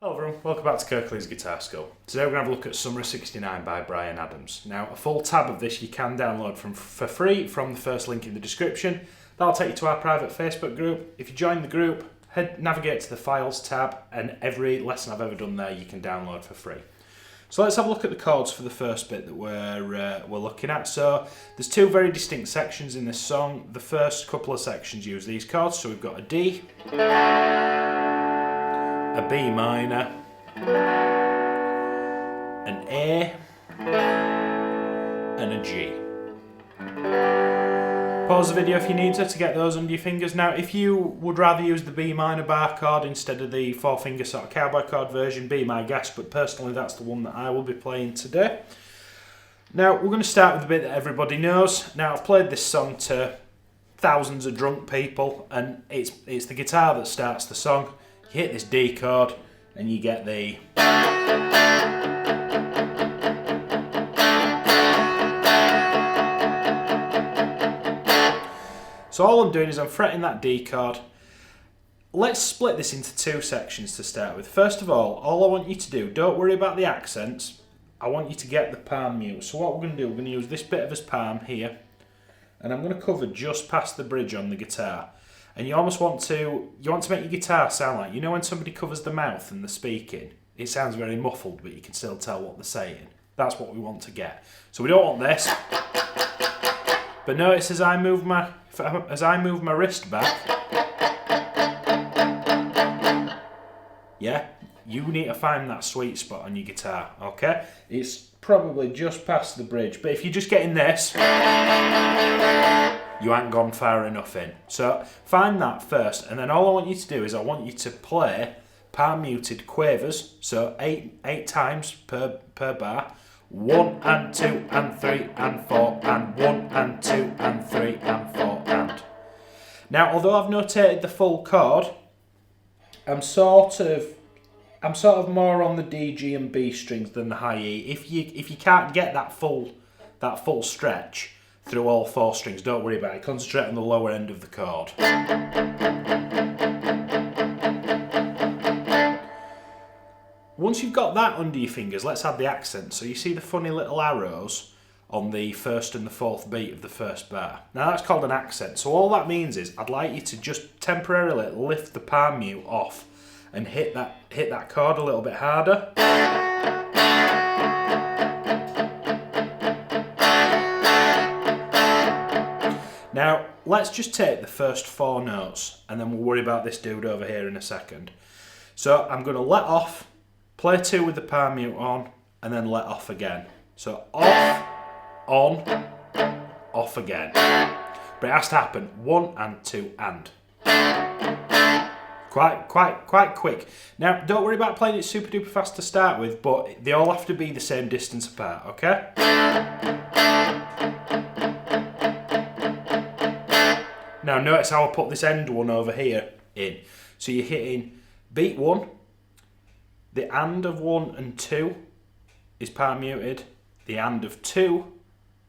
Hello everyone, welcome back to Kirklees Guitar School. Today we're going to have a look at Summer of '69 by Bryan Adams. Now, a full tab of this you can download for free from the first link in the description. That'll take you to our private Facebook group. If you join the group, navigate to the Files tab, and every lesson I've ever done there you can download for free. So let's have a look at the chords for the first bit that we're looking at. So there's two very distinct sections in this song. The first couple of sections use these chords. So we've got a D, a B minor, an A, and a G. Pause the video if you need to get those under your fingers. Now, if you would rather use the B minor bar chord instead of the 4-finger sort of cowboy chord version, be my guest, but personally that's the one that I will be playing today. Now, we're going to start with the bit that everybody knows. Now, I've played this song to thousands of drunk people, and it's the guitar that starts the song. You hit this D chord and you get the... So all I'm doing is I'm fretting that D chord. Let's split this into two sections to start with. First of all I want you to do, don't worry about the accents, I want you to get the palm mute. So what we're going to do, we're going to use this bit of his palm here, and I'm going to cover just past the bridge on the guitar. And you almost want to make your guitar sound like, you know when somebody covers the mouth and they're speaking, it sounds very muffled but you can still tell what they're saying. That's what we want to get. So we don't want this. But notice as I move my wrist back, yeah, you need to find that sweet spot on your guitar, okay? It's probably just past the bridge, but if you're just getting this, you ain't gone far enough in. So find that first, and then all I want you to do is I want you to play palm muted quavers, so eight times per bar. 1 and 2 and 3 and 4 and 1 and 2 and 3 and 4 and. Now, although I've notated the full chord, I'm sort of more on the D, G and B strings than the high E. If you can't get that full stretch through all four strings, don't worry about it. Concentrate on the lower end of the chord. Once you've got that under your fingers, let's add the accent. So you see the funny little arrows on the first and the fourth beat of the first bar. Now that's called an accent. So all that means is I'd like you to just temporarily lift the palm mute off and hit that chord a little bit harder. Now, let's just take the first four notes and then we'll worry about this dude over here in a second. So I'm going to let off, play 2 with the palm mute on, and then let off again. So off, on, off again. But it has to happen 1 and 2 and. Quite quick. Now, don't worry about playing it super duper fast to start with, but they all have to be the same distance apart, okay? Now notice how I put this end one over here in. So you're hitting beat 1, the and of 1 and 2 is palm muted, the and of 2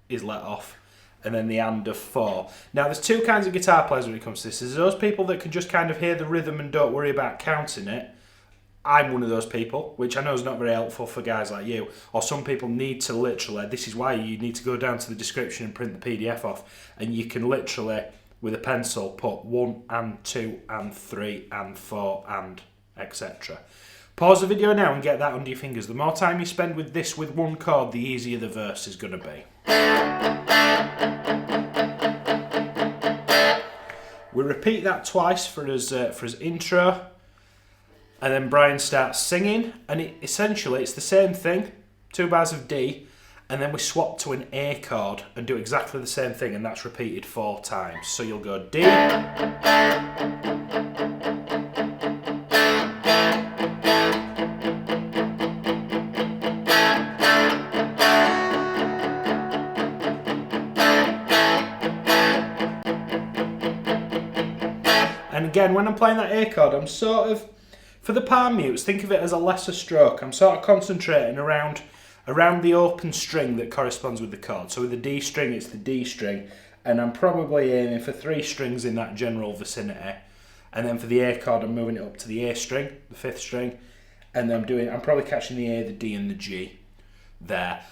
is let off, and then the and of 4. Now there's two kinds of guitar players when it comes to this. There's those people that can just kind of hear the rhythm and don't worry about counting it. I'm one of those people, which I know is not very helpful for guys like you. Or some people need to literally, this is why you need to go down to the description and print the PDF off, and you can literally, with a pencil, put 1 and 2 and 3 and 4 and etc. Pause the video now and get that under your fingers. The more time you spend with this with one chord, the easier the verse is going to be. We repeat that twice for his intro, and then Bryan starts singing, and essentially it's the same thing, 2 bars of D, and then we swap to an A chord and do exactly the same thing, and that's repeated 4 times. So you'll go D, and again, when I'm playing that A chord, I'm sort of, for the palm mutes, think of it as a lesser stroke. I'm sort of concentrating around the open string that corresponds with the chord. So with the D string, it's the D string, and I'm probably aiming for 3 strings in that general vicinity. And then for the A chord, I'm moving it up to the A string, the 5th string, and I'm probably catching the A, the D, and the G there.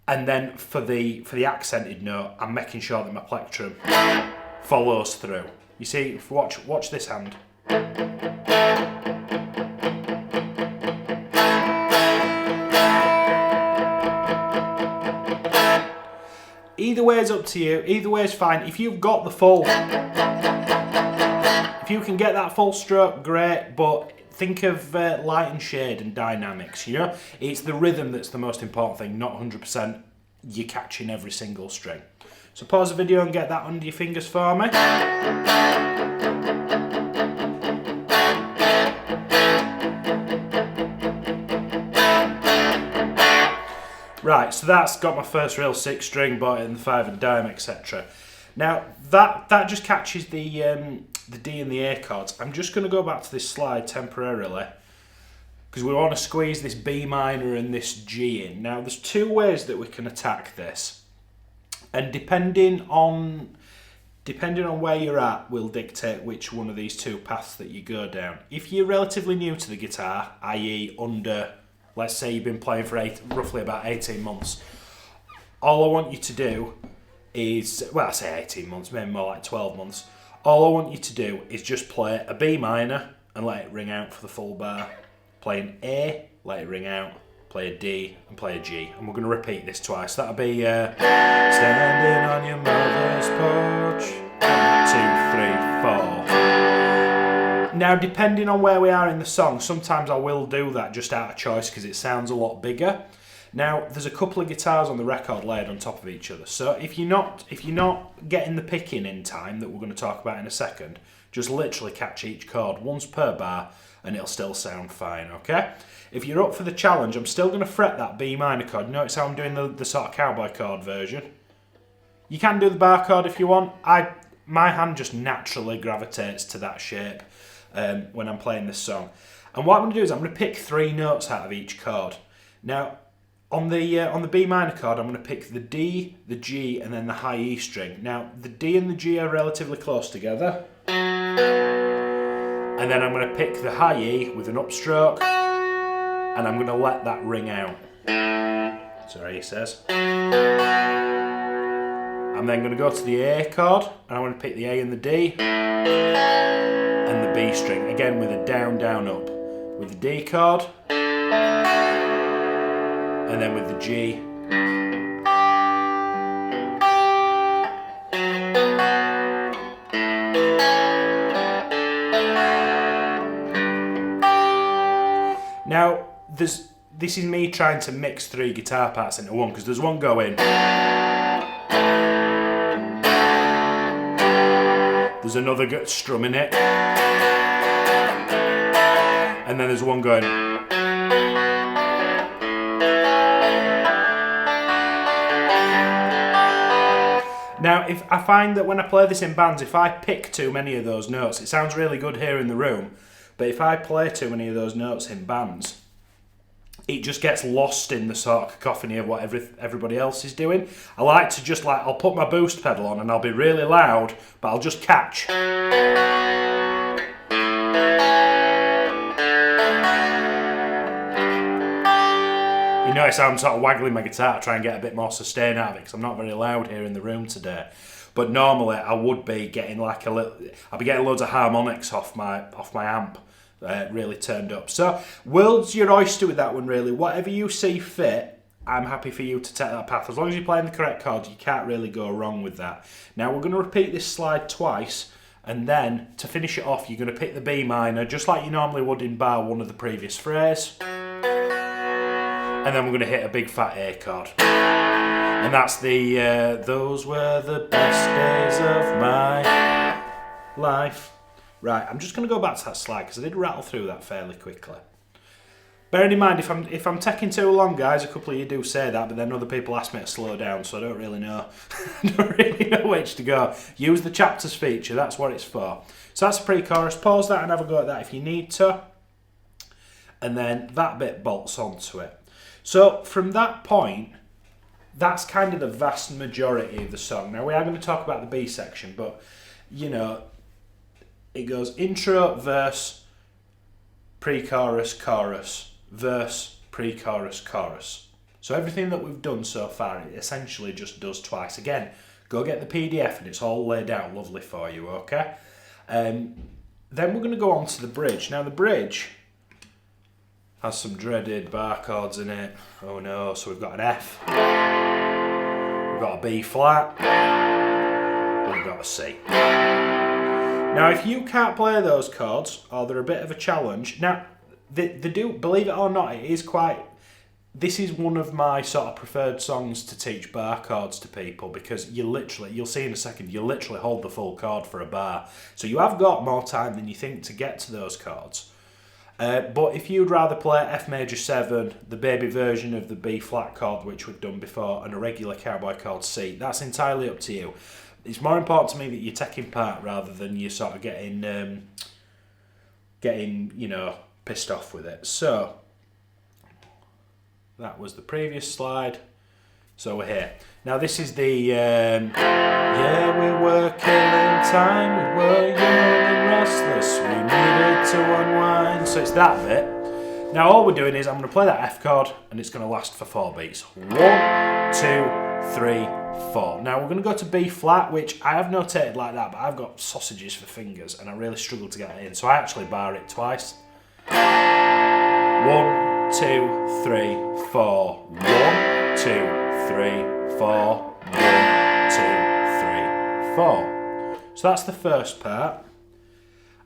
And then for the accented note, I'm making sure that my plectrum follows through. You see, watch this hand. Either way is up to you. Either way is fine. If you've got the full, if you can get that full stroke, great. But think of light and shade and dynamics. You know, it's the rhythm that's the most important thing. Not 100% you catching every single string. So pause the video and get that under your fingers for me. Right, so that's got my first real 6 string, bought it in the 5 and dime, etc. Now that just catches the D and the A chords. I'm just going to go back to this slide temporarily because we want to squeeze this B minor and this G in. Now there's 2 ways that we can attack this, and depending on where you're at will dictate which one of these 2 paths that you go down. If you're relatively new to the guitar, i.e. under, let's say you've been playing for roughly about 18 months, all I want you to do is, well, I say 18 months, maybe more like 12 months. All I want you to do is just play a B minor and let it ring out for the full bar. Play an A, let it ring out, play a D and play a G. And we're going to repeat this twice. That'll be standing on your mother's porch, 1, 2, 3, 4. Now, depending on where we are in the song, sometimes I will do that just out of choice because it sounds a lot bigger. Now, there's a couple of guitars on the record laid on top of each other. So if you're not getting the picking in time that we're going to talk about in a second, just literally catch each chord once per bar and it'll still sound fine, okay? If you're up for the challenge, I'm still going to fret that B minor chord. Notice how I'm doing the sort of cowboy chord version. You can do the bar chord if you want. My hand just naturally gravitates to that shape when I'm playing this song. And what I'm going to do is I'm going to pick 3 notes out of each chord. Now, on the B minor chord, I'm going to pick the D, the G, and then the high E string. Now, the D and the G are relatively close together. And then I'm going to pick the high E with an upstroke, and I'm going to let that ring out. Sorry, he says. I'm then going to go to the A chord, and I'm going to pick the A and the D, and the B string, again with a down, down, up. With the D chord, and then with the G. Now, this is me trying to mix 3 guitar parts into one, because there's one going. There's another strumming it. And then there's one going. Now, if I find that when I play this in bands, if I pick too many of those notes, it sounds really good here in the room, but if I play too many of those notes in bands, it just gets lost in the sort of cacophony of what everybody else is doing. I like to just I'll put my boost pedal on and I'll be really loud, but I'll just catch. You notice how I'm sort of waggling my guitar to try and get a bit more sustain out of it because I'm not very loud here in the room today. But normally I would be getting I'd be getting loads of harmonics off my amp, really turned up. So world's your oyster with that one really. Whatever you see fit, I'm happy for you to take that path. As long as you're playing the correct chords, you can't really go wrong with that. Now we're going to repeat this slide twice, and then to finish it off, you're going to pick the B minor just like you normally would in bar 1 of the previous phrase. And then we're going to hit a big fat A chord. And that's the those were the best days of my life. Right, I'm just going to go back to that slide because I did rattle through that fairly quickly. Bearing in mind, if I'm taking too long, guys, a couple of you do say that, but then other people ask me to slow down, so I don't really know. I don't really know which to go. Use the chapters feature, that's what it's for. So that's a pre-chorus. Pause that and have a go at that if you need to. And then that bit bolts onto it. So from that point, that's kind of the vast majority of the song. Now we are going to talk about the B section, but you know, it goes intro, verse, pre-chorus, chorus. verse, pre-chorus, chorus. So everything that we've done so far, it essentially just does twice. Again, go get the PDF and it's all laid out lovely for you, okay? Then we're going to go on to the bridge. Now the bridge has some dreaded bar chords in it. Oh no, so we've got an F, we've got a B flat, and we've got a C. Now if you can't play those chords, or they're a bit of a challenge, now they do, believe it or not, it is quite, this is one of my sort of preferred songs to teach bar chords to people, because you literally, you'll see in a second, you literally hold the full chord for a bar. So you have got more time than you think to get to those chords. But if you'd rather play F major 7, the baby version of the B flat chord, which we've done before, and a regular cowboy chord C, that's entirely up to you. It's more important to me that you're taking part rather than you sort of getting, you know, pissed off with it. So that was the previous slide. So we're here. Now this is the, yeah, we were killing time, we were young and restless, we needed to unwind. So it's that bit. Now all we're doing is I'm going to play that F chord and it's going to last for 4 beats. 1, 2, 3, 4. Now we're going to go to B flat, which I have notated like that, but I've got sausages for fingers and I really struggle to get it in. So I actually bar it twice. 1, 2, 3, 4. 1, 2, 3, 4. 1, 2, 3, 4. So that's the first part.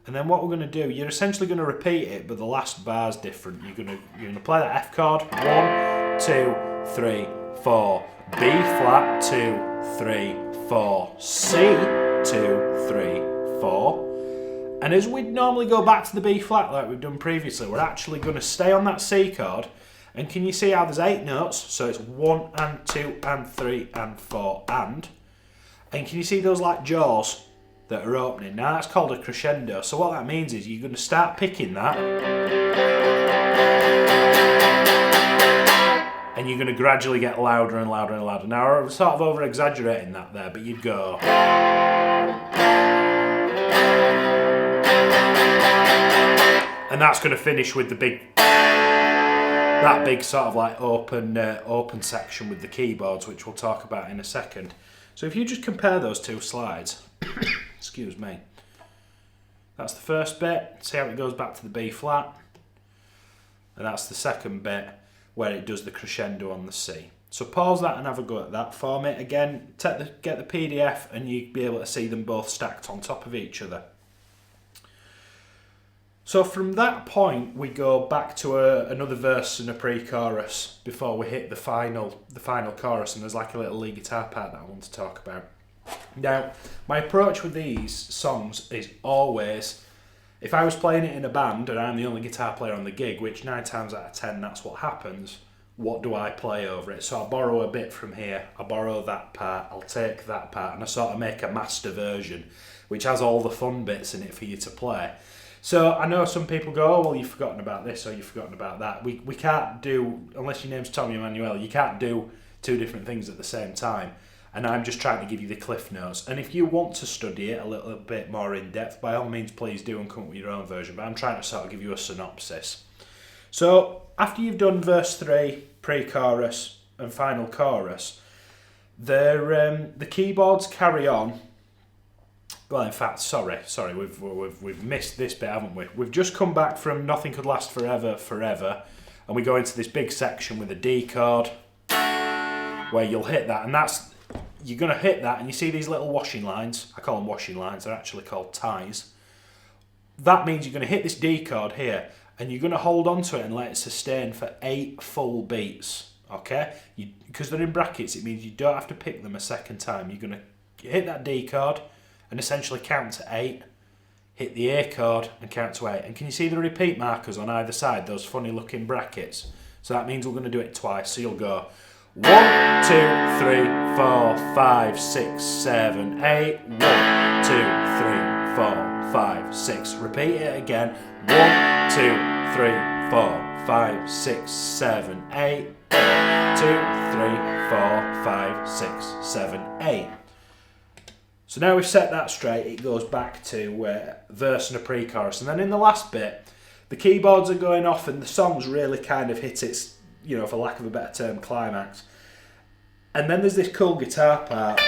And then what we're going to do, you're essentially going to repeat it, but the last bar's different. You're going to play that F chord. 1, 2, 3, 4. B flat. 2, 3, 4. C. 2, 3, 4. And as we'd normally go back to the B flat like we've done previously, we're actually going to stay on that C chord. And can you see how there's 8 notes? So it's 1 and 2 and 3 and 4 and. And can you see those like jaws that are opening? Now that's called a crescendo. So what that means is you're going to start picking that. And you're going to gradually get louder and louder and louder. Now I'm sort of over exaggerating that there, but you'd go. And that's going to finish with the big, that big sort of like open section with the keyboards, which we'll talk about in a second. So if you just compare those two slides, excuse me, that's the first bit, see how it goes back to the B flat, and that's the second bit where it does the crescendo on the C. So pause that and have a go at that for me. Again, get the PDF and you'll be able to see them both stacked on top of each other. So from that point, we go back to another verse and a pre-chorus before we hit the final chorus, and there's like a little lead guitar part that I want to talk about. Now, my approach with these songs is always, if I was playing it in a band and I'm the only guitar player on the gig, which 9 times out of 10 that's what happens, what do I play over it? So I borrow a bit from here, I borrow that part, I'll take that part, and I sort of make a master version, which has all the fun bits in it for you to play. So I know some people go, oh, well, you've forgotten about this or you've forgotten about that. We can't do, unless your name's Tommy Emmanuel, you can't do 2 different things at the same time. And I'm just trying to give you the cliff notes. And if you want to study it a little bit more in depth, by all means, please do and come up with your own version. But I'm trying to sort of give you a synopsis. So after you've done verse 3, pre-chorus and final chorus, the keyboards carry on. Well, in fact, sorry, we've missed this bit, haven't we? We've just come back from Nothing Could Last Forever, and we go into this big section with a D chord, where you'll hit that, and you're going to hit that, and you see these little washing lines. I call them washing lines, they're actually called ties. That means you're going to hit this D chord here, and you're going to hold on to it and let it sustain for 8 full beats, okay? Because they're in brackets, it means you don't have to pick them a second time. You're going to hit that D chord, and essentially count to 8, hit the A chord and count to 8. And can you see the repeat markers on either side, those funny looking brackets? So that means we're going to do it twice. So you'll go 1, 2, 3, 4, 5, 6, 7, 8. 1, 2, 3, 4, 5, 6. Repeat it again. 1, 2, 3, 4, 5, 6, 7, 8. 1, 2, 3, 4, 5, 6, 7, 8. So now we've set that straight, it goes back to verse and a pre-chorus. And then in the last bit, the keyboards are going off and the song's really kind of hit its, you know, for lack of a better term, climax. And then there's this cool guitar part.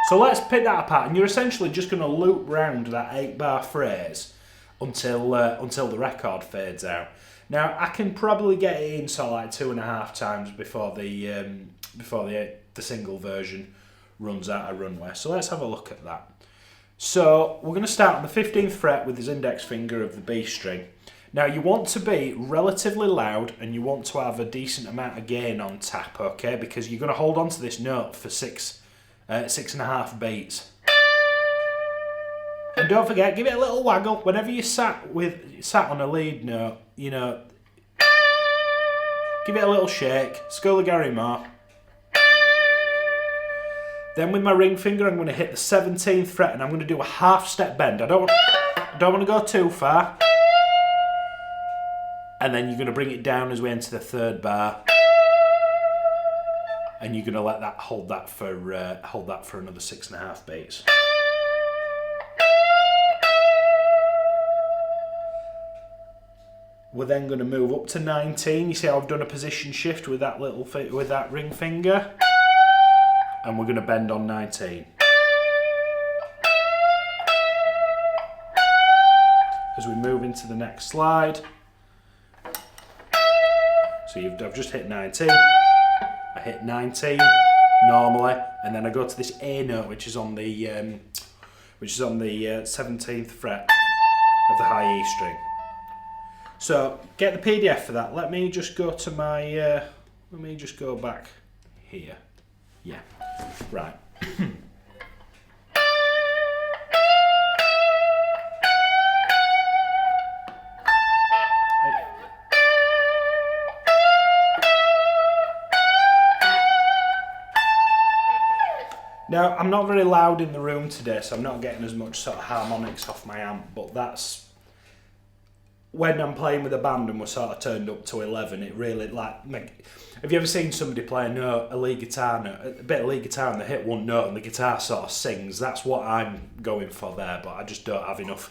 So let's pick that apart, and you're essentially just going to loop round that 8-bar phrase until the record fades out. Now I can probably get it in sort of like 2.5 times before the single version runs out of runway. So let's have a look at that. So we're going to start on the 15th fret with his index finger of the B string. Now you want to be relatively loud and you want to have a decent amount of gain on tap, okay? Because you're going to hold on to this note for 6.5 beats. And don't forget, give it a little waggle whenever you sat on a lead note. You know, give it a little shake. Scully Moore. Then with my ring finger, I'm going to hit the 17th fret and I'm going to do a half step bend. I don't want to go too far. And then you're going to bring it down as we enter the 3rd bar. And you're going to let that hold that for another 6.5 beats. We're then going to move up to 19. You see how I've done a position shift with that ring finger, and we're going to bend on 19. As we move into the next slide, so I've just hit 19. I hit 19 normally, and then I go to this A note, which is on the 17th fret of the high E string. So get the PDF for that. Let me just go to my. Let me just go back here. Yeah, right. Now, I'm not very loud in the room today, so I'm not getting as much sort of harmonics off my amp, but that's when I'm playing with a band and we're sort of turned up to 11, it really, have you ever seen somebody play a lead guitar note, a bit of lead guitar, and they hit one note and the guitar sort of sings? That's what I'm going for there, but I just don't have enough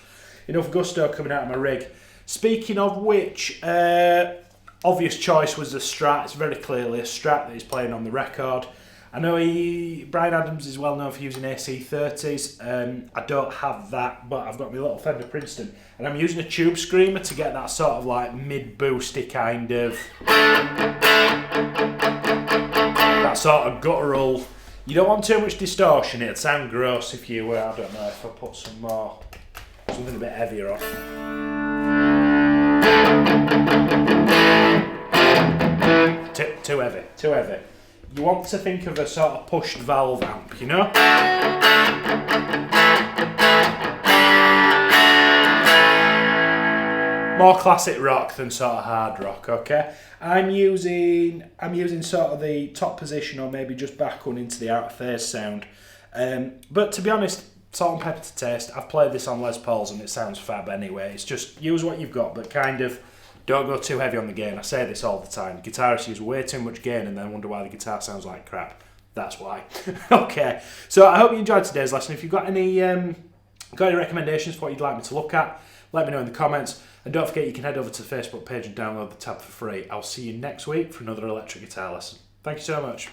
gusto coming out of my rig. Speaking of which, obvious choice was the Strat. It's very clearly a Strat that he's playing on the record. I know Bryan Adams is well known for using AC30s. I don't have that, but I've got my little Fender Princeton, and I'm using a tube screamer to get that sort of like mid-boosty kind of, that sort of guttural. You don't want too much distortion. It'd sound gross if you were, I don't know, if I put something a bit heavier on. Too heavy. You want to think of a sort of pushed valve amp, you know? More classic rock than sort of hard rock, okay? I'm using sort of the top position, or maybe just back one into the out of phase sound. But to be honest, salt and pepper to taste. I've played this on Les Pauls and it sounds fab anyway. It's just use what you've got, but kind of don't go too heavy on the gain. I say this all the time. Guitarists use way too much gain and then wonder why the guitar sounds like crap. That's why. Okay, so I hope you enjoyed today's lesson. If you've got any recommendations for what you'd like me to look at, let me know in the comments. And don't forget, you can head over to the Facebook page and download the tab for free. I'll see you next week for another electric guitar lesson. Thank you so much.